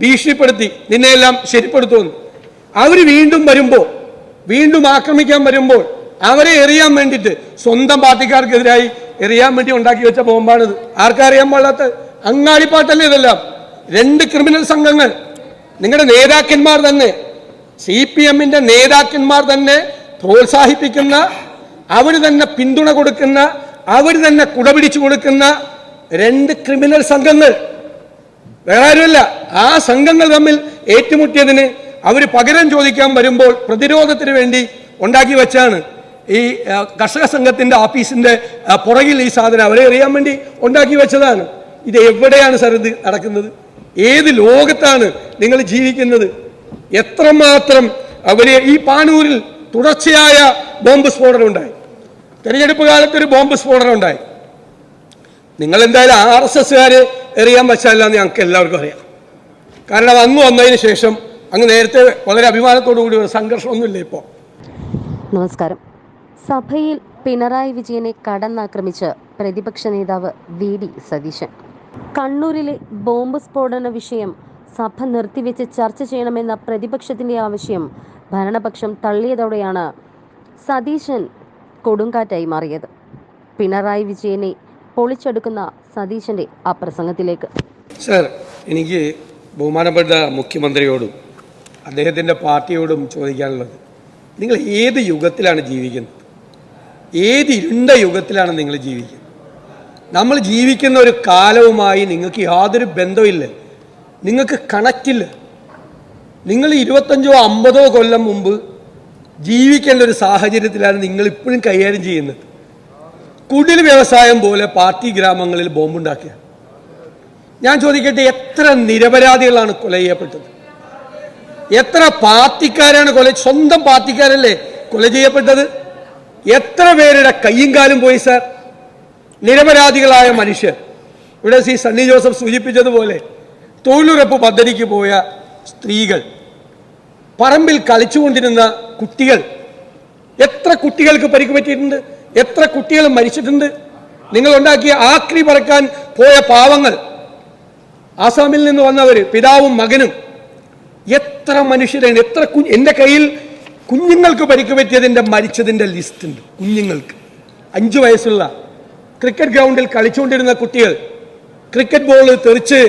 ഭീഷണിപ്പെടുത്തി നിന്നെയെല്ലാം ശരിപ്പെടുത്തുമെന്ന്. അവർ വീണ്ടും വരുമ്പോൾ, വീണ്ടും ആക്രമിക്കാൻ വരുമ്പോൾ അവരെ എറിയാൻ വേണ്ടിയിട്ട് സ്വന്തം പാർട്ടിക്കാർക്കെതിരായി എറിയാൻ വേണ്ടി ഉണ്ടാക്കി വെച്ച ബോംബാണിത്. ആർക്കറിയാൻ പാടാത്ത അങ്ങാടിപ്പാട്ടല്ലേ ഇതെല്ലാം. 2 ക്രിമിനൽ സംഘങ്ങൾ, നിങ്ങളുടെ നേതാക്കന്മാർ തന്നെ, CPM-ന്റെ നേതാക്കന്മാർ തന്നെ പ്രോത്സാഹിപ്പിക്കുന്ന, അവർ തന്നെ പിന്തുണ കൊടുക്കുന്ന, അവർ തന്നെ കുടപിടിച്ചു കൊടുക്കുന്ന 2 ക്രിമിനൽ സംഘങ്ങൾ. വേറെ ആരുമല്ല. ആ സംഘങ്ങൾ തമ്മിൽ ഏറ്റുമുട്ടിയതിന് അവർ പകരം ചോദിക്കാൻ വരുമ്പോൾ പ്രതിരോധത്തിന് വേണ്ടി ഉണ്ടാക്കി വെച്ചാണ് ഈ കർഷക സംഘത്തിന്റെ ഓഫീസിന്റെ പുറകിൽ ഈ സാധനം അവരെ എറിയാൻ വേണ്ടി ഉണ്ടാക്കി വെച്ചതാണ്. ഇത് എവിടെയാണ് സാർ ഇത് നടക്കുന്നത്? ഏത് ലോകത്താണ് നിങ്ങൾ ജീവിക്കുന്നത്? എത്രമാത്രം അവരെ ഈ പാനൂരിൽ തുടർച്ചയായ ബോംബ് സ്ഫോടനം ഉണ്ടായി. തെരഞ്ഞെടുപ്പ് കാലത്ത് ഒരു ബോംബ് സ്ഫോടനം ഉണ്ടായി. നിങ്ങൾ എന്തായാലും RSSകാര് എറിയാൻ വെച്ചല്ലെന്ന് ഞങ്ങൾക്ക് എല്ലാവർക്കും അറിയാം. കാരണം അങ്ങ് വന്നതിന് ശേഷം അങ്ങ് നേരത്തെ വളരെ അഭിമാനത്തോടു കൂടി ഒരു സംഘർഷമൊന്നുമില്ല ഇപ്പോൾ. നമസ്കാരം. സഭയിൽ പിണറായി വിജയനെ കടന്നാക്രമിച്ച് പ്രതിപക്ഷ നേതാവ് VD സതീശൻ. കണ്ണൂരിലെ ബോംബ് സ്ഫോടന വിഷയം സഭ നിർത്തിവെച്ച് ചർച്ച ചെയ്യണമെന്ന പ്രതിപക്ഷത്തിന്റെ ആവശ്യം ഭരണപക്ഷം തള്ളിയതോടെയാണ് സതീശൻ കൊടുങ്കാറ്റായി മാറിയത്. പിണറായി വിജയനെ പൊളിച്ചെടുക്കുന്ന സതീശന്റെ ആ പ്രസംഗത്തിലേക്ക്. സർ, എനിക്ക് ബഹുമാനപ്പെട്ട മുഖ്യമന്ത്രിയോടും അദ്ദേഹത്തിൻ്റെ പാർട്ടിയോടും ചോദിക്കാനുള്ളത്, നിങ്ങൾ ഏത് യുഗത്തിലാണ് ജീവിക്കുന്നത്? ഏത് ഇരുണ്ട യുഗത്തിലാണ് നിങ്ങൾ ജീവിക്കുന്നത്? നമ്മൾ ജീവിക്കുന്ന ഒരു കാലവുമായി നിങ്ങൾക്ക് യാതൊരു ബന്ധമില്ല, നിങ്ങൾക്ക് കണക്റ്റില്ല. നിങ്ങൾ 25 or 50 കൊല്ലം മുമ്പ് ജീവിക്കേണ്ട ഒരു സാഹചര്യത്തിലാണ് നിങ്ങൾ ഇപ്പോഴും കൈകാര്യം ചെയ്യുന്നത്. കുടിൽ വ്യവസായം പോലെ പാർട്ടി ഗ്രാമങ്ങളിൽ ബോംബുണ്ടാക്കിയ ഞാൻ ചോദിക്കട്ടെ, എത്ര നിരപരാധികളാണ് കൊല ചെയ്യപ്പെട്ടത്? എത്ര പാർട്ടിക്കാരാണ് സ്വന്തം പാർട്ടിക്കാരല്ലേ കൊല ചെയ്യപ്പെട്ടത്? എത്ര പേരുടെ കയ്യും കാലും പോയി സാർ? നിരപരാധികളായ മനുഷ്യർ. ഇവിടെ സണ്ണി ജോസഫ് സൂചിപ്പിച്ചതുപോലെ തൊഴിലുറപ്പ് പദ്ധതിക്ക് പോയ സ്ത്രീകൾ, പറമ്പിൽ കളിച്ചുകൊണ്ടിരുന്ന കുട്ടികൾ, എത്ര കുട്ടികൾക്ക് പരിക്ക് പറ്റിയിട്ടുണ്ട്? എത്ര കുട്ടികൾ മരിച്ചിട്ടുണ്ട്? നിങ്ങൾ ഉണ്ടാക്കിയ ആക്രി പറക്കാൻ പോയ പാവങ്ങൾ, ആസാമിൽ നിന്ന് വന്നവർ, പിതാവും മകനും, എത്ര മനുഷ്യരാണ്? എത്ര എൻ്റെ കയ്യിൽ കുഞ്ഞുങ്ങൾക്ക് പരിക്ക് പറ്റിയതിൻ്റെ മരിച്ചതിൻ്റെ ലിസ്റ്റ് ഉണ്ട്. കുഞ്ഞുങ്ങൾക്ക് 5 വയസ്സുള്ള ക്രിക്കറ്റ് ഗ്രൗണ്ടിൽ കളിച്ചുകൊണ്ടിരുന്ന കുട്ടികൾ, ക്രിക്കറ്റ് ബോൾ തെറിച്ച്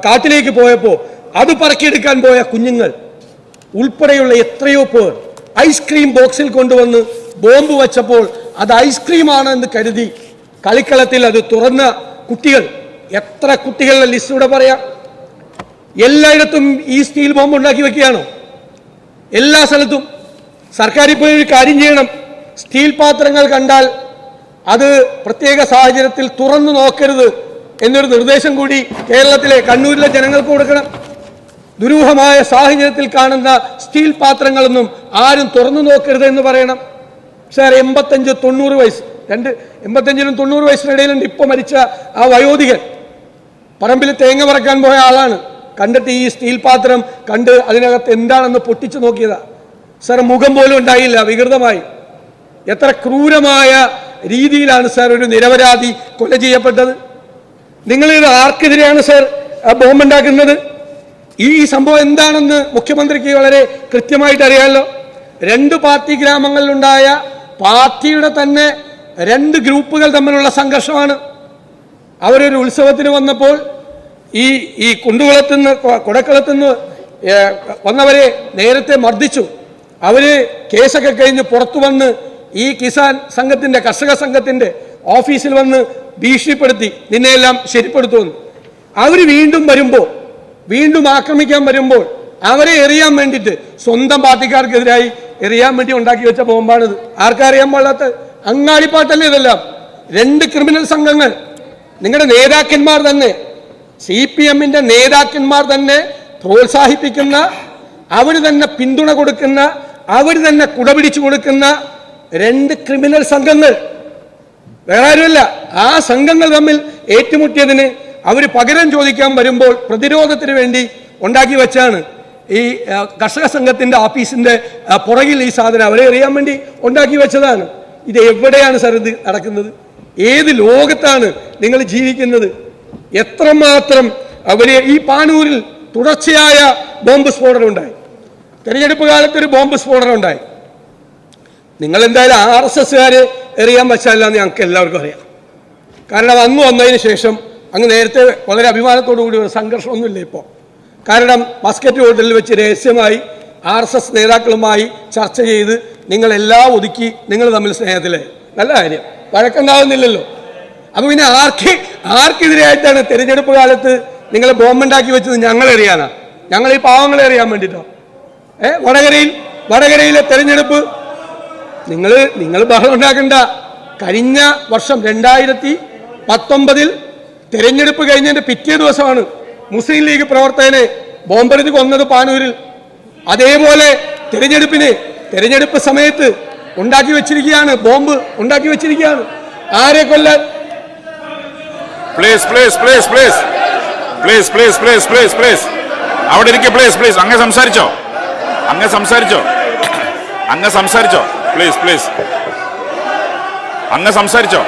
കാട്ടിലേക്ക് പോയപ്പോൾ അത് പറക്കിയെടുക്കാൻ പോയ കുഞ്ഞുങ്ങൾ ഉൾപ്പെടെയുള്ള എത്രയോ പേർ ഐസ്ക്രീം ബോക്സിൽ കൊണ്ടുവന്ന് ബോംബ് വച്ചപ്പോൾ അത് ഐസ്ക്രീമാണ് എന്ന് കരുതി കളിക്കളത്തിൽ അത് തുറന്ന കുട്ടികൾ. എത്ര കുട്ടികളുടെ ലിസ്റ്റ് ഇവിടെ പറയാം. എല്ലായിടത്തും ഈ സ്റ്റീൽ ബോംബ് ഉണ്ടാക്കി വെക്കുകയാണോ? എല്ലാ സ്ഥലത്തും. സർക്കാർ ഇപ്പോൾ ഒരു കാര്യം ചെയ്യണം, സ്റ്റീൽ പാത്രങ്ങൾ കണ്ടാൽ അത് പ്രത്യേക സാഹചര്യത്തിൽ തുറന്നു നോക്കരുത് എന്നൊരു നിർദ്ദേശം കൂടി കേരളത്തിലെ കണ്ണൂരിലെ ജനങ്ങൾക്ക് കൊടുക്കണം. ദുരൂഹമായ സാഹചര്യത്തിൽ കാണുന്ന സ്റ്റീൽ പാത്രങ്ങളൊന്നും ആരും തുറന്നു നോക്കരുത് എന്ന് പറയണം. സാർ, 85-90 വയസ്സ്, 85-90 വയസ്സിനിടയിലുണ്ട് ഇപ്പോൾ മരിച്ച ആ വയോധികൻ. പറമ്പിൽ തേങ്ങ പറക്കാൻ പോയ ആളാണ്. കണ്ടിട്ട് ഈ സ്റ്റീൽ പാത്രം കണ്ട് അതിനകത്ത് എന്താണെന്ന് പൊട്ടിച്ചു നോക്കിയതാ. സാർ, മുഖം പോലും ഉണ്ടായില്ല, വികൃതമായി. എത്ര ക്രൂരമായ രീതിയിലാണ് സാർ ഒരു നിരപരാധി കൊല ചെയ്യപ്പെട്ടത്? നിങ്ങളിത് ആർക്കെതിരെയാണ് സാർ ബോംബുണ്ടാക്കുന്നത്? ഈ സംഭവം എന്താണെന്ന് മുഖ്യമന്ത്രിക്ക് വളരെ കൃത്യമായിട്ട് അറിയാമല്ലോ. 2 പാർട്ടി ഗ്രാമങ്ങളിലുണ്ടായ പാർട്ടിയുടെ തന്നെ 2 ഗ്രൂപ്പുകൾ തമ്മിലുള്ള സംഘർഷമാണ്. അവരൊരു ഉത്സവത്തിന് വന്നപ്പോൾ ഈ കുണ്ടുകുളത്തുനിന്ന് കൊടക്കളത്തുനിന്ന് വന്നവരെ നേരത്തെ മർദ്ദിച്ചു. അവര് കേസൊക്കെ കഴിഞ്ഞ് പുറത്തു വന്ന് ഈ കിസാൻ സംഘത്തിന്റെ, കർഷക സംഘത്തിന്റെ ഓഫീസിൽ വന്ന് ഭീഷണിപ്പെടുത്തി നിന്നെയെല്ലാം ശരിപ്പെടുത്തുമെന്ന്. അവർ വീണ്ടും വരുമ്പോൾ, വീണ്ടും ആക്രമിക്കാൻ വരുമ്പോൾ അവരെ എറിയാൻ വേണ്ടിയിട്ട് സ്വന്തം പാർട്ടിക്കാർക്കെതിരായി എറിയാൻ വേണ്ടി ഉണ്ടാക്കി വെച്ച ബോംബാണിത്. ആർക്കറിയാൻ പാടാത്ത അങ്ങാടിപ്പാട്ടല്ലേ ഇതെല്ലാം. 2 ക്രിമിനൽ സംഘങ്ങൾ, നിങ്ങളുടെ നേതാക്കന്മാർ തന്നെ, CPM-ന്റെ നേതാക്കന്മാർ തന്നെ പ്രോത്സാഹിപ്പിക്കുന്ന, അവർ തന്നെ പിന്തുണ കൊടുക്കുന്ന, അവർ തന്നെ കുടപിടിച്ചു കൊടുക്കുന്ന 2 ക്രിമിനൽ സംഘങ്ങൾ. വേറെ ആരുമല്ല. ആ സംഘങ്ങൾ തമ്മിൽ ഏറ്റുമുട്ടിയതിന് അവർ പകരം ചോദിക്കാൻ വരുമ്പോൾ പ്രതിരോധത്തിന് വേണ്ടി ഉണ്ടാക്കി വെച്ചാണ് ഈ കർഷക സംഘത്തിന്റെ ഓഫീസിന്റെ പുറകിൽ ഈ സാധനം അവരെ എറിയാൻ വേണ്ടി ഉണ്ടാക്കി വെച്ചതാണ്. ഇത് എവിടെയാണ് സാർ ഇത് നടക്കുന്നത്? ഏത് ലോകത്താണ് നിങ്ങൾ ജീവിക്കുന്നത്? എത്രമാത്രം ഈ പാനൂരിൽ തുടർച്ചയായ ബോംബ് സ്ഫോടനം ഉണ്ടായി. തെരഞ്ഞെടുപ്പ് കാലത്ത് ഒരു ബോംബ് സ്ഫോടനം ഉണ്ടായി. നിങ്ങൾ എന്തായാലും RSSകാർ എറിയാൻ പറ്റില്ല എന്ന് ഞങ്ങൾക്ക് എല്ലാവർക്കും അറിയാം. കാരണം അങ്ങ് വന്നതിന് ശേഷം അങ്ങ് നേരത്തെ വളരെ അഭിമാനത്തോടു കൂടി ഒരു സംഘർഷമൊന്നുമില്ല ഇപ്പോൾ. കാരണം മസ്കറ്റ് ഹോട്ടലിൽ വെച്ച് രഹസ്യമായി RSS നേതാക്കളുമായി ചർച്ച ചെയ്ത് നിങ്ങളെല്ലാം ഒതുക്കി നിങ്ങൾ തമ്മിൽ സ്നേഹത്തിലായി. നല്ല കാര്യം, വഴക്കുണ്ടാകുന്നില്ലല്ലോ. അപ്പോൾ പിന്നെ ആർക്കെതിരെയായിട്ടാണ് തെരഞ്ഞെടുപ്പ് കാലത്ത് നിങ്ങൾ ബോംബുണ്ടാക്കി വെച്ചത്? ഞങ്ങളെറിയാനാ? ഞങ്ങൾ ഈ പാവങ്ങളെ അറിയാൻ വേണ്ടിയിട്ടോ? വടകരയിലെ തെരഞ്ഞെടുപ്പ് നിങ്ങൾ ബഹളം ഉണ്ടാക്കണ്ട. കഴിഞ്ഞ വർഷം 2019 തെരഞ്ഞെടുപ്പ് കഴിഞ്ഞതിന്റെ പിറ്റേ ദിവസമാണ് മുസ്ലിം ലീഗ് പ്രവർത്തകനെ ബോംബെറിഞ്ഞ് കൊന്നത് പാനൂരിൽ. അതേപോലെ തെരഞ്ഞെടുപ്പ് സമയത്ത് ഉണ്ടാക്കി വെച്ചിരിക്കുകയാണ്, ബോംബ് ഉണ്ടാക്കി വെച്ചിരിക്കുകയാണ്. ആരെ കൊല്ലാൻ? അവിടെ ഇരിക്കെ പ്ലീസ് അങ്ങ് സംസാരിച്ചോ പ്ലീസ് അങ്ങ് സംസാരിച്ചോ.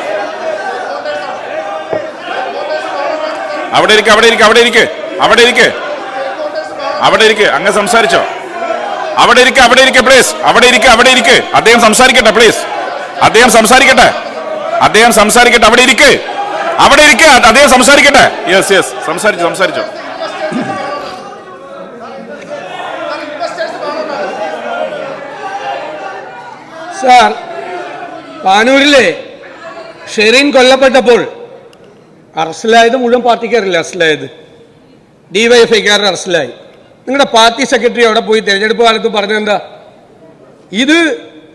അവിടെ ഇരിക്കെ അങ്ങ് സംസാരിച്ചോ. അവിടെ ഇരിക്കെ പ്ലീസ്. അവിടെ ഇരിക്കെ അദ്ദേഹം സംസാരിക്കട്ടെ പ്ലീസ്. അദ്ദേഹം സംസാരിക്കട്ടെ. അവിടെ ഇരിക്കെ അദ്ദേഹം സംസാരിക്കട്ടെ. യെസ് സംസാരിച്ചോ. സാർ, പാനൂരിലെ ഷെറിൻ കൊല്ലപ്പെട്ടപ്പോൾ അറസ്റ്റിലായത് മുഴുവൻ പാർട്ടിക്കാരല്ലേ അറസ്റ്റിലായത്? DYFIക്കാരൻ അറസ്റ്റിലായി. നിങ്ങളുടെ പാർട്ടി സെക്രട്ടറി അവിടെ പോയി തെരഞ്ഞെടുപ്പ് കാലത്ത് പറഞ്ഞെന്താ? ഇത്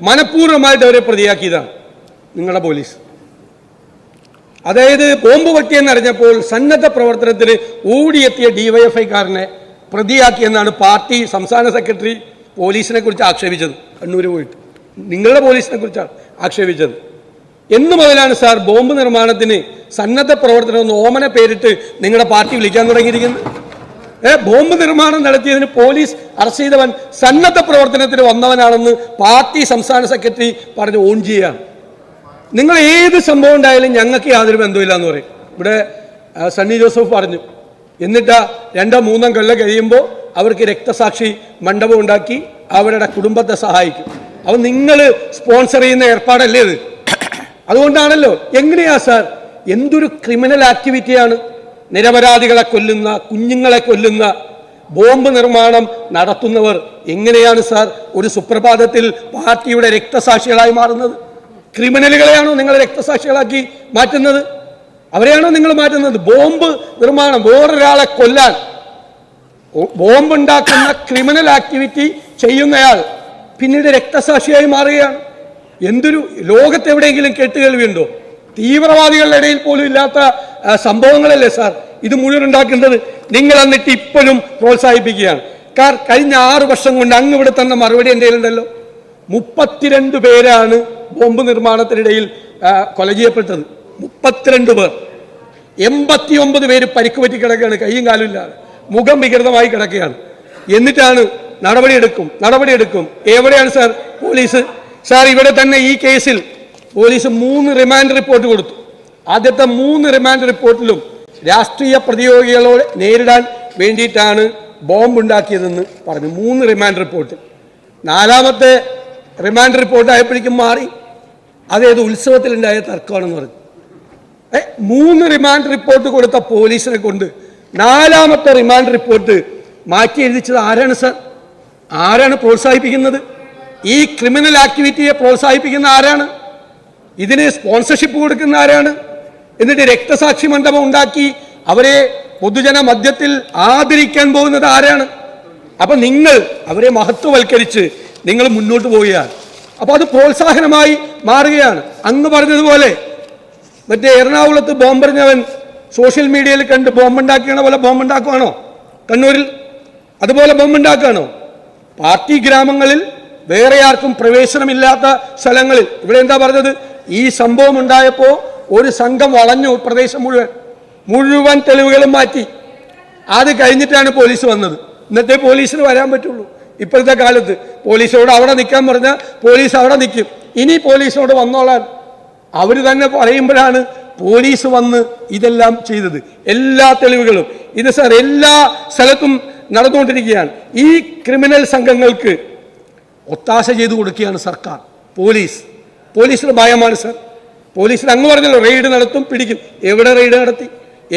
മനഃപൂർവ്വമായിട്ട് അവരെ പ്രതിയാക്കിയതാണ് നിങ്ങളുടെ പോലീസ്. അതായത് ബോംബ് പൊട്ടിയെന്നറിഞ്ഞപ്പോൾ സന്നദ്ധ പ്രവർത്തനത്തിന് ഓടിയെത്തിയ DYFIക്കാരനെ പ്രതിയാക്കിയെന്നാണ് പാർട്ടി സംസ്ഥാന സെക്രട്ടറി പോലീസിനെ കുറിച്ച് ആക്ഷേപിച്ചത്. കണ്ണൂർ പോയിട്ട് നിങ്ങളുടെ പോലീസിനെ കുറിച്ചാണ് ആക്ഷേപിച്ചത്. എന്നു മുതലാണ് സാർ ബോംബ് നിർമ്മാണത്തിന് സന്നദ്ധ പ്രവർത്തനം എന്ന് ഓമന പേരിട്ട് നിങ്ങളുടെ പാർട്ടി വിളിക്കാൻ തുടങ്ങിയിരിക്കുന്നത്? ബോംബ് നിർമ്മാണം നടത്തിയതിന് പോലീസ് അറസ്റ്റ് ചെയ്തവൻ സന്നദ്ധ പ്രവർത്തനത്തിന് വന്നവനാണെന്ന് പാർട്ടി സംസ്ഥാന സെക്രട്ടറി പറഞ്ഞ് ഓൺ ചെയ്യുകയാണ്. നിങ്ങൾ ഏത് സംഭവം ഉണ്ടായാലും ഞങ്ങൾക്ക് യാതൊരു ബന്ധമില്ല എന്ന് പറയും. ഇവിടെ സണ്ണി ജോസഫ് പറഞ്ഞു. എന്നിട്ട് 2-3 കൊല്ലം കഴിയുമ്പോൾ അവർക്ക് രക്തസാക്ഷി മണ്ഡപം ഉണ്ടാക്കി അവരുടെ കുടുംബത്തെ സഹായിക്കും. അപ്പോൾ നിങ്ങൾ സ്പോൺസർ ചെയ്യുന്ന ഏർപ്പാടല്ലേ ഇത്? അതുകൊണ്ടാണല്ലോ. എങ്ങനെയാ സാർ? എന്തൊരു ക്രിമിനൽ ആക്ടിവിറ്റിയാണ്! നിരപരാധികളെ കൊല്ലുന്ന, കുഞ്ഞുങ്ങളെ കൊല്ലുന്ന ബോംബ് നിർമ്മാണം നടത്തുന്നവർ എങ്ങനെയാണ് സാർ ഒരു സുപ്രഭാതത്തിൽ പാർട്ടിയുടെ രക്തസാക്ഷികളായി മാറുന്നത്? ക്രിമിനലുകളെയാണോ നിങ്ങൾ രക്തസാക്ഷികളാക്കി മാറ്റുന്നത്? അവരെയാണോ നിങ്ങൾ മാറ്റുന്നത്? ബോംബ് നിർമ്മാണം, വേറൊരാളെ കൊല്ലാൻ ബോംബ് ഉണ്ടാക്കുന്ന ക്രിമിനൽ ആക്ടിവിറ്റി ചെയ്യുന്നയാൾ പിന്നീട് രക്തസാക്ഷിയായി മാറുകയാണ്. എന്തൊരു ലോകത്തെവിടെയെങ്കിലും കേട്ടുകേൾവിയുണ്ടോ? തീവ്രവാദികളുടെ ഇടയിൽ പോലും ഇല്ലാത്ത സംഭവങ്ങളല്ലേ സാർ ഇത് മുഴുവൻ ഉണ്ടാക്കുന്നത്? നിങ്ങൾ എന്നിട്ട് ഇപ്പോഴും പ്രോത്സാഹിപ്പിക്കുകയാണ്. കഴിഞ്ഞ 6 വർഷം കൊണ്ട് അങ്ങ് ഇവിടെ തന്ന മറുപടി എൻ്റെ കയ്യിലുണ്ടല്ലോ. 32 പേരാണ് ബോംബ് നിർമ്മാണത്തിനിടയിൽ കൊല ചെയ്യപ്പെട്ടത്. 32 പേർ. 89 പേര് പരിക്ക് പറ്റി കിടക്കുകയാണ്, കയ്യും കാലും ഇല്ലാതെ, മുഖം വികൃതമായി കിടക്കുകയാണ്. എന്നിട്ടാണ് നടപടിയെടുക്കും. എവിടെയാണ് സാർ പോലീസ്? സാർ, ഇവിടെ തന്നെ ഈ കേസിൽ പോലീസ് 3 റിമാൻഡ് റിപ്പോർട്ട് കൊടുത്തു. ആദ്യത്തെ 3 റിമാൻഡ് റിപ്പോർട്ടിലും രാഷ്ട്രീയ പ്രതിയോഗികളോട് നേരിടാൻ വേണ്ടിയിട്ടാണ് ബോംബ് ഉണ്ടാക്കിയതെന്ന് പറഞ്ഞു. 3 റിമാൻഡ് റിപ്പോർട്ട്. 4ാമത്തെ റിമാൻഡ് റിപ്പോർട്ട് ആയപ്പോഴേക്കും മാറി. അതേത് ഉത്സവത്തിലുണ്ടായ തർക്കമാണെന്ന് പറഞ്ഞു. 3 റിമാൻഡ് റിപ്പോർട്ട് കൊടുത്ത പോലീസിനെ കൊണ്ട് 4ാമത്തെ റിമാൻഡ് റിപ്പോർട്ട് മാറ്റി എഴുതിച്ചത് ആരാണ് സാർ? ആരാണ് പ്രോത്സാഹിപ്പിക്കുന്നത്? ഈ ക്രിമിനൽ ആക്ടിവിറ്റിയെ പ്രോത്സാഹിപ്പിക്കുന്ന ആരാണ്? ഇതിന് സ്പോൺസർഷിപ്പ് കൊടുക്കുന്ന ആരാണ്? എന്നിട്ട് രക്തസാക്ഷി മണ്ഡപം ഉണ്ടാക്കി അവരെ പൊതുജന മധ്യത്തിൽ ആദരിക്കാൻ പോകുന്നത് ആരാണ്? അപ്പൊ നിങ്ങൾ അവരെ മഹത്വവൽക്കരിച്ച് നിങ്ങൾ മുന്നോട്ട് പോവുകയാണ്. അപ്പൊ അത് പ്രോത്സാഹനമായി മാറുകയാണ്. അങ്ങ് പറഞ്ഞതുപോലെ മറ്റേ എറണാകുളത്ത് ബോംബെറിഞ്ഞവൻ സോഷ്യൽ മീഡിയയിൽ കണ്ട് ബോംബുണ്ടാക്കിയണ പോലെ ബോംബുണ്ടാക്കുവാണോ? കണ്ണൂരിൽ അതുപോലെ ബോംബുണ്ടാക്കുകയാണോ? പാർട്ടി ഗ്രാമങ്ങളിൽ വേറെ ആർക്കും പ്രവേശനമില്ലാത്ത സ്ഥലങ്ങളിൽ ഇവിടെ എന്താ പറഞ്ഞത്? ഈ സംഭവം ഉണ്ടായപ്പോൾ ഒരു സംഘം വളഞ്ഞു പ്രദേശം മുഴുവൻ തെളിവുകളും മാറ്റി. അത് കഴിഞ്ഞിട്ടാണ് പോലീസ് വന്നത്. ഇന്നത്തെ പോലീസിന് വരാൻ പറ്റുള്ളൂ. ഇപ്പോഴത്തെ കാലത്ത് പോലീസോട് അവിടെ നിൽക്കാൻ പറഞ്ഞാൽ പോലീസ് അവിടെ നിൽക്കും. ഇനി പോലീസിനോട് വന്നോളാൻ അവർ തന്നെ പറയുമ്പോഴാണ് പോലീസ് വന്ന് ഇതെല്ലാം ചെയ്തത്. എല്ലാ തെളിവുകളും ഇത് സാർ എല്ലാ സ്ഥലത്തും നടന്നുകൊണ്ടിരിക്കുകയാണ്. ഈ ക്രിമിനൽ സംഘങ്ങൾക്ക് ഒത്താശ ചെയ്തു കൊടുക്കുകയാണ് സർക്കാർ. പോലീസിന് ഭയമാണ് സാർ. പോലീസിന് അങ്ങ് പറഞ്ഞല്ലോ റെയ്ഡ് നടത്തും, പിടിക്കും. എവിടെ റെയ്ഡ് നടത്തി?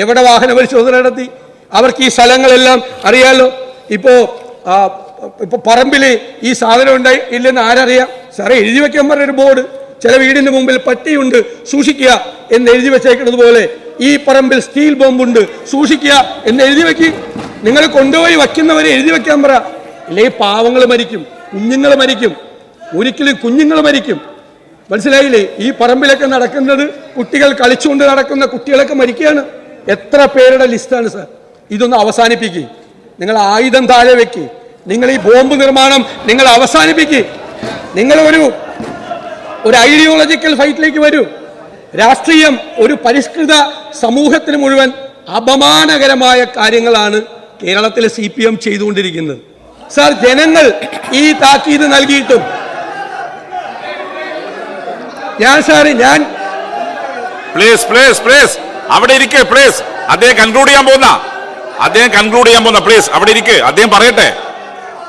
എവിടെ വാഹന പരിശോധന നടത്തി? അവർക്ക് ഈ സ്ഥലങ്ങളെല്ലാം അറിയാലോ. ഇപ്പോ പറമ്പിൽ ഈ സാധനം ഉണ്ടായി ഇല്ലെന്ന് ആരറിയാം? സാറേ, എഴുതി വെക്കാൻ പറഞ്ഞൊരു ബോർഡ്, ചില വീടിന്റെ മുമ്പിൽ പട്ടിയുണ്ട് സൂക്ഷിക്കുക എന്ന് എഴുതി വെച്ചേക്കുന്നത് പോലെ ഈ പറമ്പിൽ സ്റ്റീൽ ബോംബുണ്ട് സൂക്ഷിക്കുക എന്ന് എഴുതി വെക്കി. നിങ്ങൾ കൊണ്ടുപോയി വയ്ക്കുന്നവരെ എഴുതി വെക്കാൻ പറ. ഇല്ലെങ്കിൽ പാവങ്ങൾ മരിക്കും, കുഞ്ഞുങ്ങൾ മരിക്കും, ഒരിക്കലും കുഞ്ഞുങ്ങൾ മരിക്കും. മനസ്സിലായില്ലേ? ഈ പറമ്പിലൊക്കെ നടക്കുന്നത് കുട്ടികൾ കളിച്ചുകൊണ്ട് നടക്കുന്ന കുട്ടികളൊക്കെ മരിക്കുകയാണ്. എത്ര പേരുടെ ലിസ്റ്റാണ് സാർ? ഇതൊന്ന് അവസാനിപ്പിക്കുക. നിങ്ങൾ ആയുധം താഴെ വെക്ക്. നിങ്ങൾ ഈ ബോംബ് നിർമ്മാണം നിങ്ങൾ അവസാനിപ്പിക്കുക. നിങ്ങൾ ഒരു ഐഡിയോളജിക്കൽ ഫൈറ്റിലേക്ക് വരൂ. രാഷ്ട്രീയം ഒരു പരിഷ്കൃത സമൂഹത്തിന് മുഴുവൻ അപമാനകരമായ കാര്യങ്ങളാണ് കേരളത്തിലെ CPM ചെയ്തുകൊണ്ടിരിക്കുന്നത്. സാർ, ജനങ്ങൾ ഈ താക്കീത് നൽകിയിട്ടും ഞാൻ പ്ലീസ് അവിടെ ഇരിക്കെ പ്ലീസ്. അദ്ദേഹം കൺക്ലൂഡ് ചെയ്യാൻ പോകുന്ന പ്ലീസ് അവിടെ ഇരിക്കെ, അദ്ദേഹം പറയട്ടെ.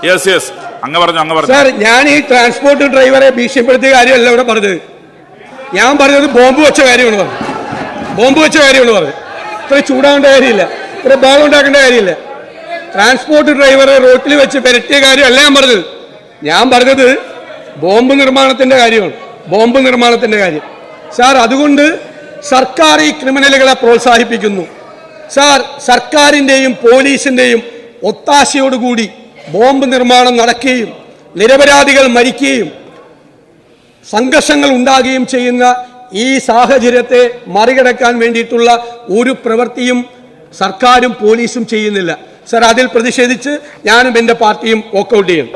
യെസ് അങ്ങ് പറഞ്ഞു. സാർ, ഞാൻ ഈ ട്രാൻസ്പോർട്ട് ഡ്രൈവറെ ഭീഷണിപ്പെടുത്തിയ കാര്യമല്ല ഇവിടെ പറഞ്ഞത്. ഞാൻ പറഞ്ഞത് ബോംബ് വെച്ച കാര്യമാണ് പറഞ്ഞത്. ഇത്ര ചൂടാവേണ്ട കാര്യമില്ല, ഇത്ര ബഹളം ഉണ്ടാക്കേണ്ട കാര്യമില്ല. ട്രാൻസ്പോർട്ട് ഡ്രൈവറെ റോട്ടിൽ വെച്ച് പെരട്ടിയ കാര്യമല്ല ഞാൻ പറഞ്ഞത് ബോംബ് നിർമ്മാണത്തിന്റെ കാര്യം. സാർ, അതുകൊണ്ട് സർക്കാർ ഈ ക്രിമിനലുകളെ പ്രോത്സാഹിപ്പിക്കുന്നു. സാർ, സർക്കാരിന്റെയും പോലീസിന്റെയും ഒത്താശയോടുകൂടി ബോംബ് നിർമ്മാണം നടക്കുകയും നിരപരാധികൾ മരിക്കുകയും സംഘർഷങ്ങൾ ഉണ്ടാകുകയും ചെയ്യുന്ന ഈ സാഹചര്യത്തെ മറികടക്കാൻ വേണ്ടിയിട്ടുള്ള ഒരു പ്രവൃത്തിയും സർക്കാരും പോലീസും ചെയ്യുന്നില്ല. സാർ, അതിൽ പ്രതിഷേധിച്ച് ഞാനും എൻ്റെ പാർട്ടിയും വോക്കൗട്ട് ചെയ്യും.